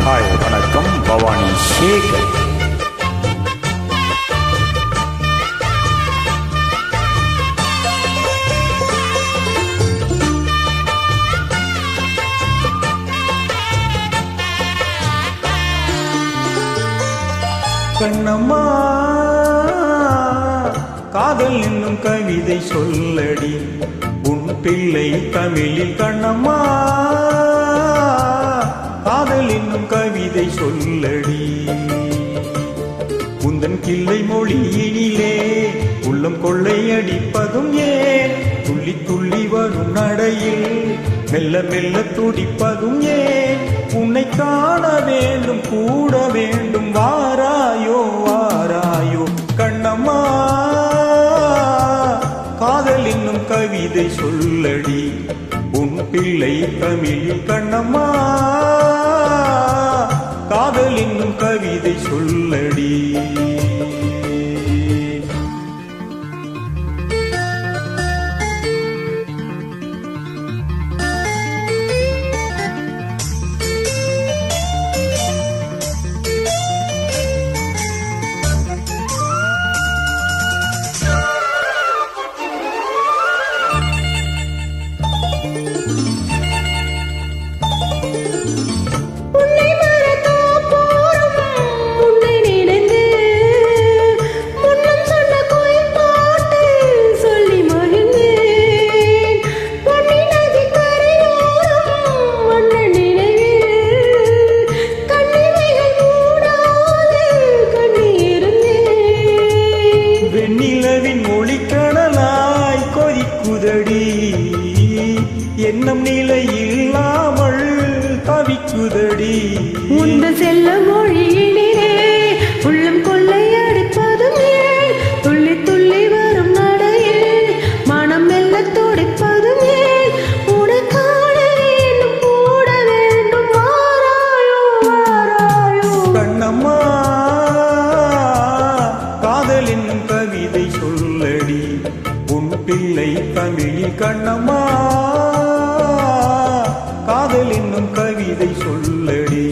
Hi வணக்கம் பவானி சேகர். கண்ணம்மா காதல் என்னும் கவிதை சொல்லடி உன் பிள்ளை தமிழில். கண்ணம்மா காதல் என்னும் கவிதை சொல்லடி உந்தன் கிள்ளை மொழியினிலே உள்ளம் கொள்ளையடிப்பதும் ஏன்? துள்ளி துள்ளி வரும் நடையில் மெல்ல மெல்ல துடிப்பதும் ஏன்? உன்னை காண வேண்டும் கூட வேண்டும் வாராயோ வாராயோ கண்ணம்மா காதல் என்னும் கவிதை சொல்லடி உன் பிள்ளை தமிழில். கண்ணம்மா காதல் என்னும் கவிதை சொல்லடி. நிலவின் ஒளிக்கடலாய் கொதிக்குதடி எண்ணம் நிலை இல்லாமல் தவிக்குதடி. உந்த செல்ல மொழியினிலே உள்ளம் கொள்ளையடிப்பதும் ஏன்? துள்ளி துள்ளி வரும் நடையில் மனம் மெல்ல துடிப்பதும் ஏன்? உனக்கான வேண்டும் கூட வேண்டும் வாராயோ வாராயோ கண்ணம்மா காதல் என்னும் கவிதை சொல்லடி உன் பிள்ளை தமிழில். கண்ணம்மா காதல் என்னும் கவிதை சொல்லடி.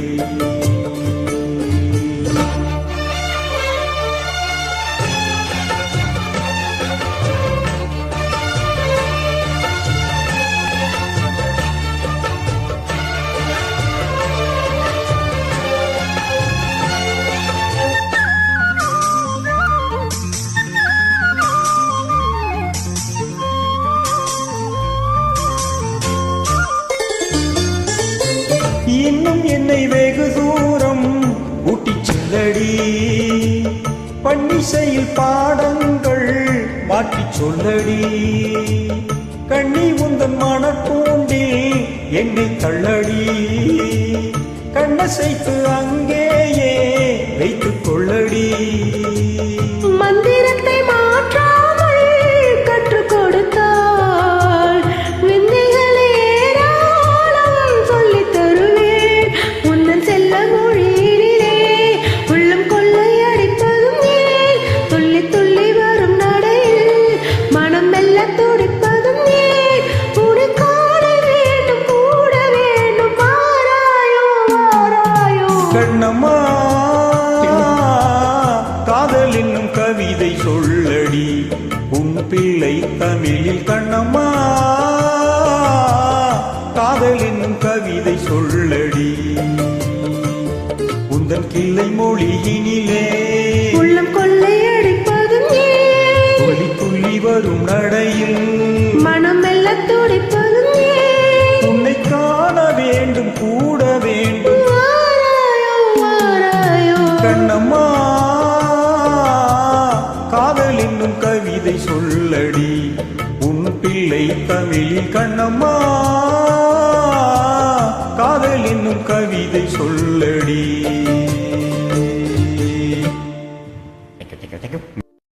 இன்னும் என்னை வெகு தூரம் ஊட்டிச் செல்லடி பன்னிசையில் பாடங்கள் மாற்றிச் சொல்லடி. கண்ணி உந்தன் மனக்கூண்டில் என்னை தள்ளடி கண்ணசைத்து அங்கேயே வைத்துக் கொள்ளடி. மந்திரத்தை மாற்றாமல் கற்றுக் கொடுத்தால் விந்தைகளை ஏராளம் சொல்லித் தருவேன். உந்தன் செல்ல மொழியினிலே உள்ளம் கொள்ளையடிப்பதும் ஏன்? துள்ளி துள்ளி வரும் நடையில் மனம் மெல்ல துடிப்பதும் ஏன்? உனக்கான வேண்டும் கூட வேண்டும் வாராயோ வாராயோ கண்ணம்மா காதல் என்னும் கவிதை சொல்லடி உன் பிள்ளை தமிழில். கண்ணம்மா காதல் என்னும் கவிதை சொல்லடி உந்தன் கிள்ளை மொழியினிலே உள்ளம் கொள்ளையடிப்பதும் ஏன்? துள்ளி துள்ளி வரும் நடையில் மனம் மெல்ல துடிப்பதும் ஏன்? உன்னை காண வேண்டும் கூட வேண்டும் வாராயோ வாராயோ கண்ணம்மா காதல் என்னும் கவிதை சொல்லடி உன் பிள்ளை தமிழில். கண்ணம்மா காதல் என்னும் கவிதை சொல்லடி.